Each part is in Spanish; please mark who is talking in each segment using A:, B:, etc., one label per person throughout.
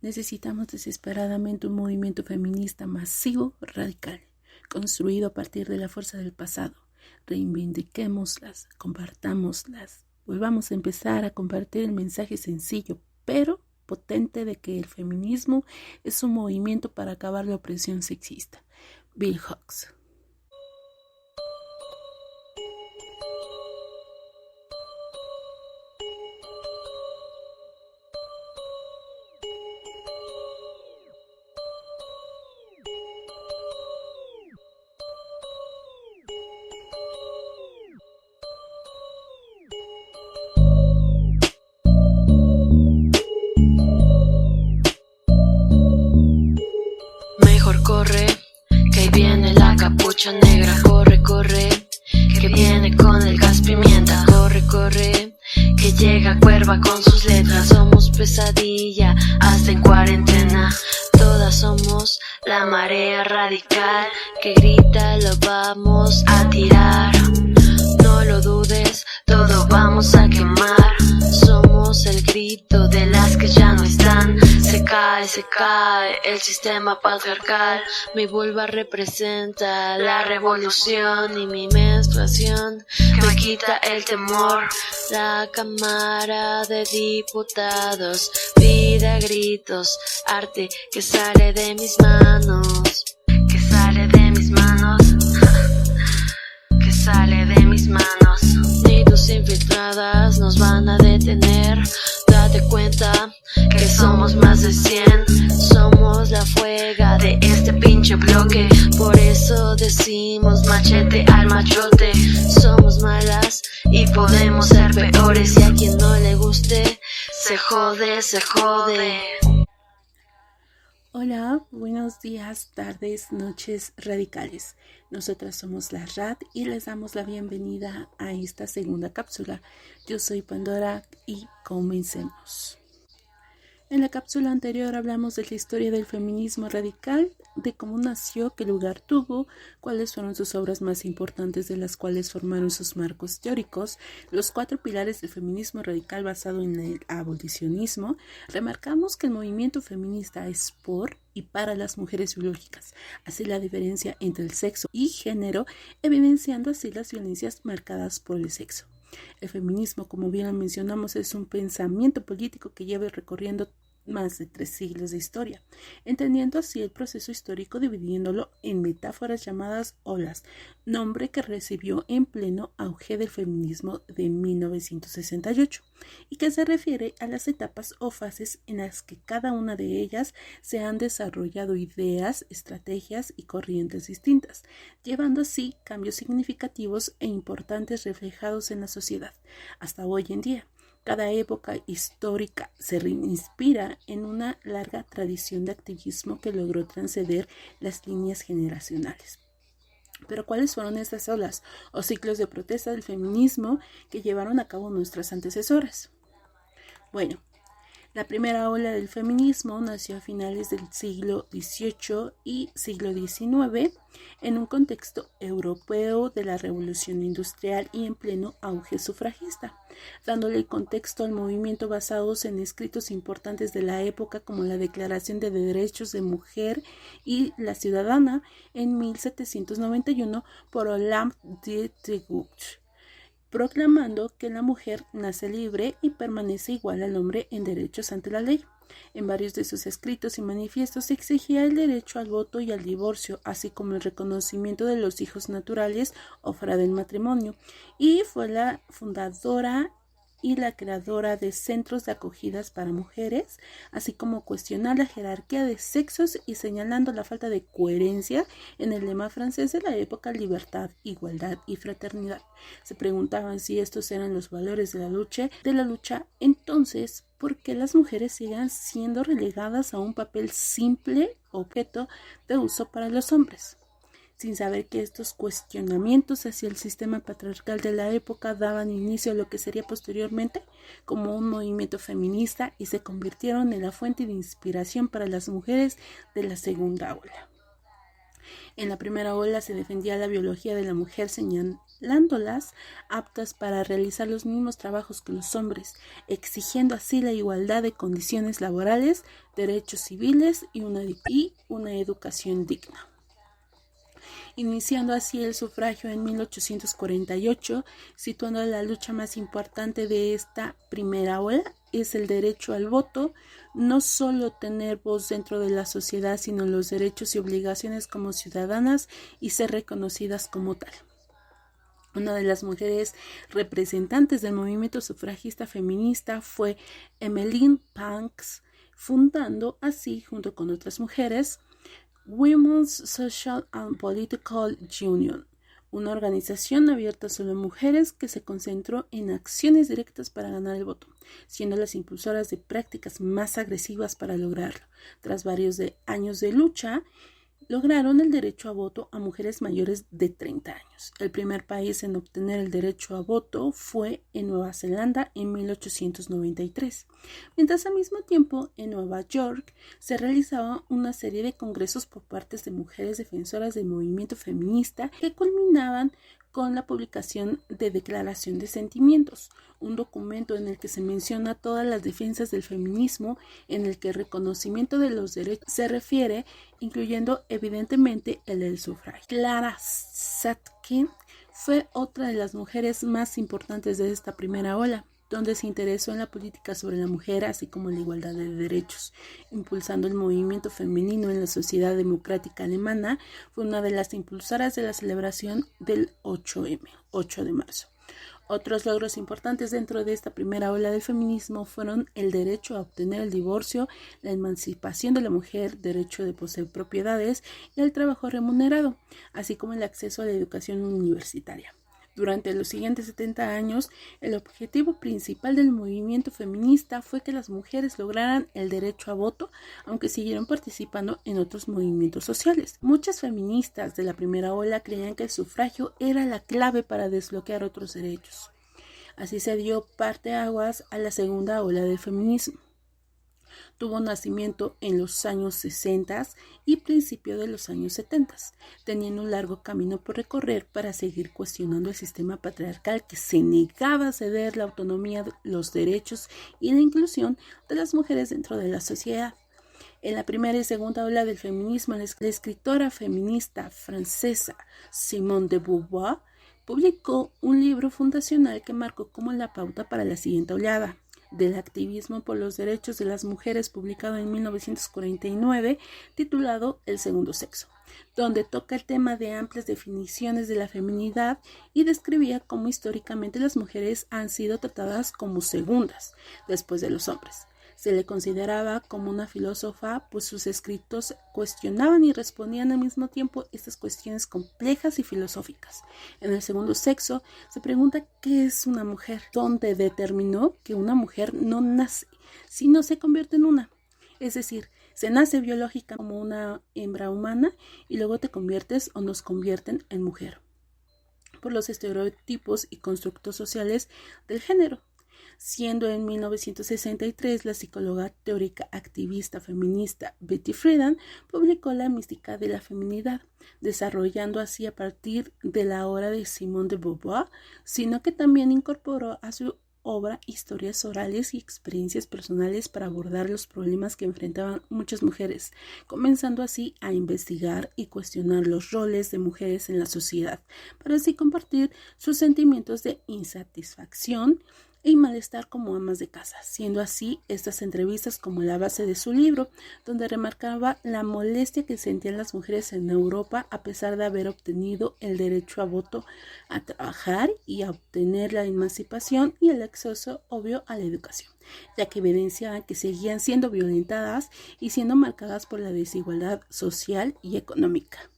A: Necesitamos desesperadamente un movimiento feminista masivo, radical, construido a partir de la fuerza del pasado. Reivindiquémoslas, compartámoslas, volvamos a empezar a compartir el mensaje sencillo, pero potente de que el feminismo es un movimiento para acabar la opresión sexista. Bell Hooks.
B: Mejor corre, que ahí viene la capucha negra. Corre, corre, que viene con el gas pimienta. Corre, corre, que llega cuerva con sus letras. Somos pesadilla, hasta en cuarentena. Todas somos la marea radical que grita, lo vamos a tirar. No lo dudes, todo vamos a quemar. Somos el grito de las que ya no están. Se cae el sistema patriarcal. Mi vulva representa la revolución y mi menstruación me quita el temor. La Cámara de Diputados pide a gritos arte que sale de mis manos, que sale de mis manos, que sale de mis manos. Ni tus infiltradas nos van a detener. Date cuenta que somos más de 100. Somos la fuega de este pinche bloque. Por eso decimos machete al machote. Somos malas y podemos ser peores. Y a quien no le guste, se jode, se jode.
A: Hola, buenos días, tardes, noches radicales. Nosotras somos la RAD y les damos la bienvenida a esta segunda cápsula. Yo soy Pandora y comencemos. En la cápsula anterior hablamos de la historia del feminismo radical, de cómo nació, qué lugar tuvo, cuáles fueron sus obras más importantes de las cuales formaron sus marcos teóricos, los 4 pilares del feminismo radical basado en el abolicionismo. Remarcamos que el movimiento feminista es por y para las mujeres biológicas, hace la diferencia entre el sexo y género, evidenciando así las violencias marcadas por el sexo. El feminismo, como bien lo mencionamos, es un pensamiento político que lleva recorriendo más de 3 siglos de historia, entendiendo así el proceso histórico dividiéndolo en metáforas llamadas olas, nombre que recibió en pleno auge del feminismo de 1968 y que se refiere a las etapas o fases en las que cada una de ellas se han desarrollado ideas, estrategias y corrientes distintas, llevando así cambios significativos e importantes reflejados en la sociedad hasta hoy en día. Cada época histórica se inspira en una larga tradición de activismo que logró trascender las líneas generacionales. Pero ¿cuáles fueron estas olas o ciclos de protesta del feminismo que llevaron a cabo nuestras antecesoras? Bueno, la primera ola del feminismo nació a finales del siglo XVIII y siglo XIX en un contexto europeo de la revolución industrial y en pleno auge sufragista, dándole contexto al movimiento basados en escritos importantes de la época como la Declaración de Derechos de Mujer y la Ciudadana en 1791 por Olympe de Gouges, proclamando que la mujer nace libre y permanece igual al hombre en derechos ante la ley. En varios de sus escritos y manifiestos se exigía el derecho al voto y al divorcio, así como el reconocimiento de los hijos naturales o fuera del matrimonio, y fue la fundadora y la creadora de centros de acogidas para mujeres, así como cuestionar la jerarquía de sexos y señalando la falta de coherencia en el lema francés de la época: libertad, igualdad y fraternidad. Se preguntaban si estos eran los valores de la lucha, entonces, ¿por qué las mujeres siguen siendo relegadas a un papel simple, objeto de uso para los hombres? Sin saber que estos cuestionamientos hacia el sistema patriarcal de la época daban inicio a lo que sería posteriormente como un movimiento feminista y se convirtieron en la fuente de inspiración para las mujeres de la segunda ola. En la primera ola se defendía la biología de la mujer, señalando considerándolas aptas para realizar los mismos trabajos que los hombres, exigiendo así la igualdad de condiciones laborales, derechos civiles y una educación digna. Iniciando así el sufragio en 1848, situando la lucha más importante de esta primera ola, es el derecho al voto, no solo tener voz dentro de la sociedad, sino los derechos y obligaciones como ciudadanas y ser reconocidas como tal. Una de las mujeres representantes del movimiento sufragista feminista fue Emmeline Pankhurst, fundando así, junto con otras mujeres, Women's Social and Political Union, una organización abierta solo a mujeres que se concentró en acciones directas para ganar el voto, siendo las impulsoras de prácticas más agresivas para lograrlo. Tras varios años de lucha, lograron el derecho a voto a mujeres mayores de 30 años. El primer país en obtener el derecho a voto fue en Nueva Zelanda en 1893, mientras al mismo tiempo en Nueva York se realizaba una serie de congresos por parte de mujeres defensoras del movimiento feminista que culminaban con la publicación de Declaración de Sentimientos, un documento en el que se menciona todas las defensas del feminismo, en el que el reconocimiento de los derechos se refiere, incluyendo evidentemente el del sufragio. Clara Zetkin fue otra de las mujeres más importantes de esta primera ola, donde se interesó en la política sobre la mujer, así como en la igualdad de derechos, impulsando el movimiento femenino en la sociedad democrática alemana. Fue una de las impulsoras de la celebración del 8 de marzo. Otros logros importantes dentro de esta primera ola del feminismo fueron el derecho a obtener el divorcio, la emancipación de la mujer, derecho de poseer propiedades y el trabajo remunerado, así como el acceso a la educación universitaria. Durante los siguientes 70 años, el objetivo principal del movimiento feminista fue que las mujeres lograran el derecho a voto, aunque siguieron participando en otros movimientos sociales. Muchas feministas de la primera ola creían que el sufragio era la clave para desbloquear otros derechos. Así se dio parteaguas a la segunda ola del feminismo. Tuvo nacimiento en los años 60 y principio de los años 70, teniendo un largo camino por recorrer para seguir cuestionando el sistema patriarcal que se negaba a ceder la autonomía, los derechos y la inclusión de las mujeres dentro de la sociedad. En la primera y segunda ola del feminismo, la escritora feminista francesa Simone de Beauvoir publicó un libro fundacional que marcó como la pauta para la siguiente oleada del activismo por los derechos de las mujeres, publicado en 1949, titulado El segundo sexo, donde toca el tema de amplias definiciones de la feminidad y describía cómo históricamente las mujeres han sido tratadas como segundas después de los hombres. Se le consideraba como una filósofa, pues sus escritos cuestionaban y respondían al mismo tiempo estas cuestiones complejas y filosóficas. En El segundo sexo se pregunta qué es una mujer, donde determinó que una mujer no nace, sino se convierte en una. Es decir, se nace biológica como una hembra humana y luego te conviertes o nos convierten en mujer, por los estereotipos y constructos sociales del género. Siendo en 1963 la psicóloga teórica activista feminista Betty Friedan publicó La mística de la feminidad, desarrollando así a partir de la obra de Simone de Beauvoir, sino que también incorporó a su obra historias orales y experiencias personales para abordar los problemas que enfrentaban muchas mujeres, comenzando así a investigar y cuestionar los roles de mujeres en la sociedad, para así compartir sus sentimientos de insatisfacción y malestar como amas de casa, siendo así estas entrevistas como la base de su libro, donde remarcaba la molestia que sentían las mujeres en Europa a pesar de haber obtenido el derecho a voto, a trabajar y a obtener la emancipación y el acceso obvio a la educación, ya que evidenciaban que seguían siendo violentadas y siendo marcadas por la desigualdad social y económica.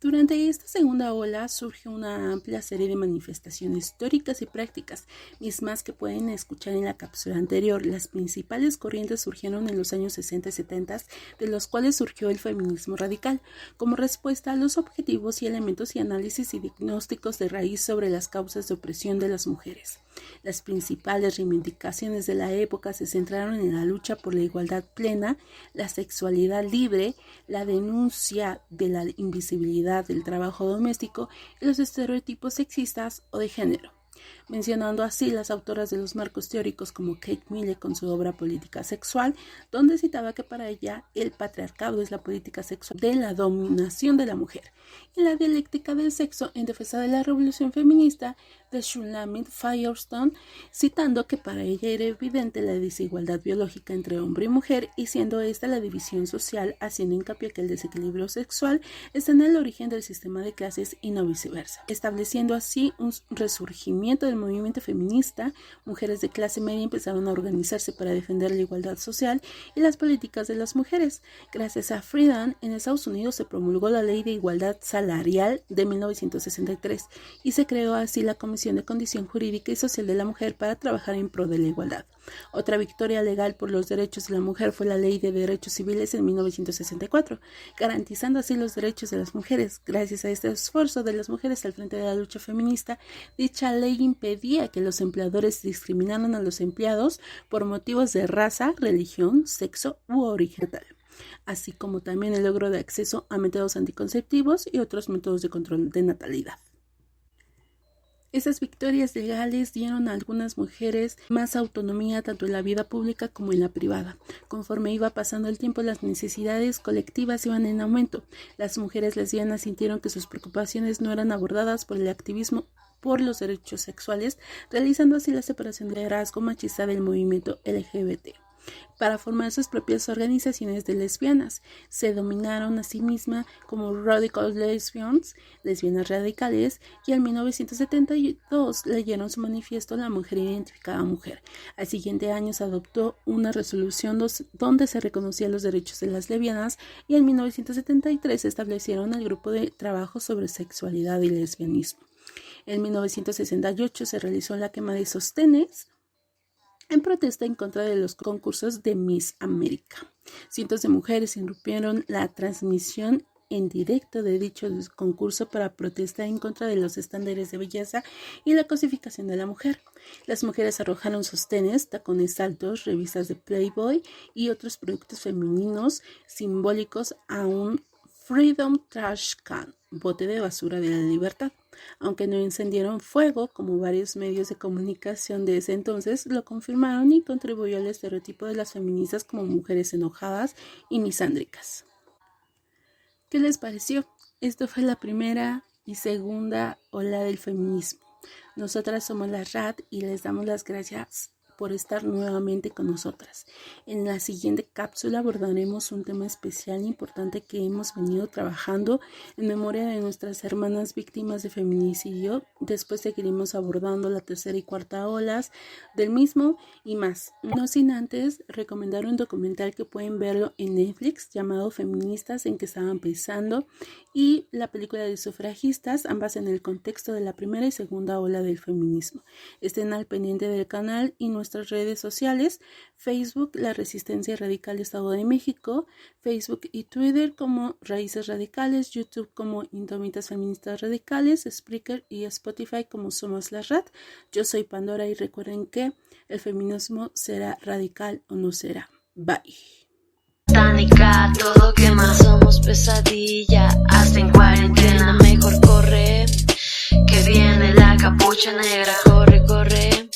A: Durante esta segunda ola surge una amplia serie de manifestaciones teóricas y prácticas, mismas que pueden escuchar en la cápsula anterior. Las principales corrientes surgieron en los años 60 y 70, de los cuales surgió el feminismo radical, como respuesta a los objetivos y elementos y análisis y diagnósticos de raíz sobre las causas de opresión de las mujeres. Las principales reivindicaciones de la época se centraron en la lucha por la igualdad plena, la sexualidad libre, la denuncia de la invisibilidad precariedad del trabajo doméstico y los estereotipos sexistas o de género, mencionando así las autoras de los marcos teóricos como Kate Millett con su obra Política Sexual, donde citaba que para ella el patriarcado es la política sexual de la dominación de la mujer, y la dialéctica del sexo en defensa de la revolución feminista de Shulamit Firestone, citando que para ella era evidente la desigualdad biológica entre hombre y mujer, y siendo esta la división social, haciendo hincapié que el desequilibrio sexual está en el origen del sistema de clases y no viceversa, estableciendo así un resurgimiento del movimiento feminista. Mujeres de clase media empezaron a organizarse para defender la igualdad social y las políticas de las mujeres. Gracias a Friedan, en Estados Unidos se promulgó la Ley de Igualdad Salarial de 1963 y se creó así la Comisión de Condición Jurídica y Social de la Mujer para trabajar en pro de la igualdad. Otra victoria legal por los derechos de la mujer fue la Ley de Derechos Civiles en 1964, garantizando así los derechos de las mujeres. Gracias a este esfuerzo de las mujeres al frente de la lucha feminista, dicha ley impedía que los empleadores discriminaran a los empleados por motivos de raza, religión, sexo u origen tal, así como también el logro de acceso a métodos anticonceptivos y otros métodos de control de natalidad. Esas victorias legales dieron a algunas mujeres más autonomía tanto en la vida pública como en la privada. Conforme iba pasando el tiempo, las necesidades colectivas iban en aumento. Las mujeres lesbianas sintieron que sus preocupaciones no eran abordadas por el activismo por los derechos sexuales, realizando así la separación del liderazgo machista del movimiento LGBT. Para formar sus propias organizaciones de lesbianas, se denominaron a sí mismas como Radical Lesbians, lesbianas radicales, y en 1972 leyeron su manifiesto La mujer identificada mujer. Al siguiente año se adoptó una resolución donde se reconocían los derechos de las lesbianas, y en 1973 se establecieron el grupo de trabajo sobre sexualidad y lesbianismo. En 1968 se realizó la quema de sostenes en protesta en contra de los concursos de Miss América. Cientos de mujeres irrumpieron la transmisión en directo de dicho concurso para protestar en contra de los estándares de belleza y la cosificación de la mujer. Las mujeres arrojaron sostenes, tacones altos, revistas de Playboy y otros productos femeninos simbólicos a un Freedom Trash Can, bote de basura de la libertad. Aunque no encendieron fuego, como varios medios de comunicación de ese entonces lo confirmaron, y contribuyó al estereotipo de las feministas como mujeres enojadas y misándricas. ¿Qué les pareció? Esto fue la primera y segunda ola del feminismo. Nosotras somos la RAD y les damos las gracias por estar nuevamente con nosotras. En la siguiente cápsula abordaremos un tema especial importante que hemos venido trabajando en memoria de nuestras hermanas víctimas de feminicidio. Después seguiremos abordando la tercera y cuarta olas del mismo y más. No sin antes recomendar un documental que pueden verlo en Netflix llamado Feministas en que estaban pensando, y la película de Sufragistas, ambas en el contexto de la primera y segunda ola del feminismo. Estén al pendiente del canal y nuestras redes sociales: Facebook, La Resistencia Radical Estado de México, Facebook y Twitter como Raíces Radicales, YouTube como Indómitas Feministas Radicales, Spreaker y Spotify como Somos la RAD. Yo soy Pandora y recuerden que el feminismo será radical o no será. Bye.
B: Tánica, todo quema, somos pesadilla, hasta en cuarentena, mejor corre, que viene la capucha negra, corre, corre,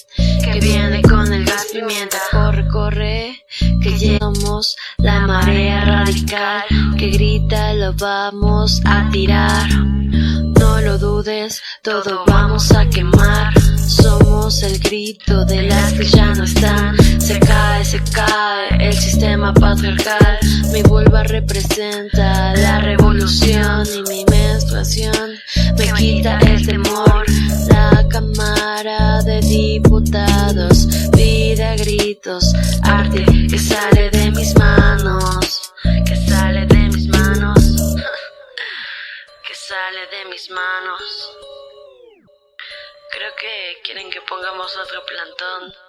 B: que viene con el gas pimienta, corre, corre, que llegamos la marea radical, que grita lo vamos a tirar, no lo dudes, todo vamos a quemar, somos el grito de las que ya no están, se cae el sistema patriarcal, mi vulva representa la revolución y mi menstruación me quita el temor, la cámara de diputados pide a gritos arte que sale de mis manos, que sale de mis manos, que sale de mis manos. Creo que quieren que pongamos otro plantón.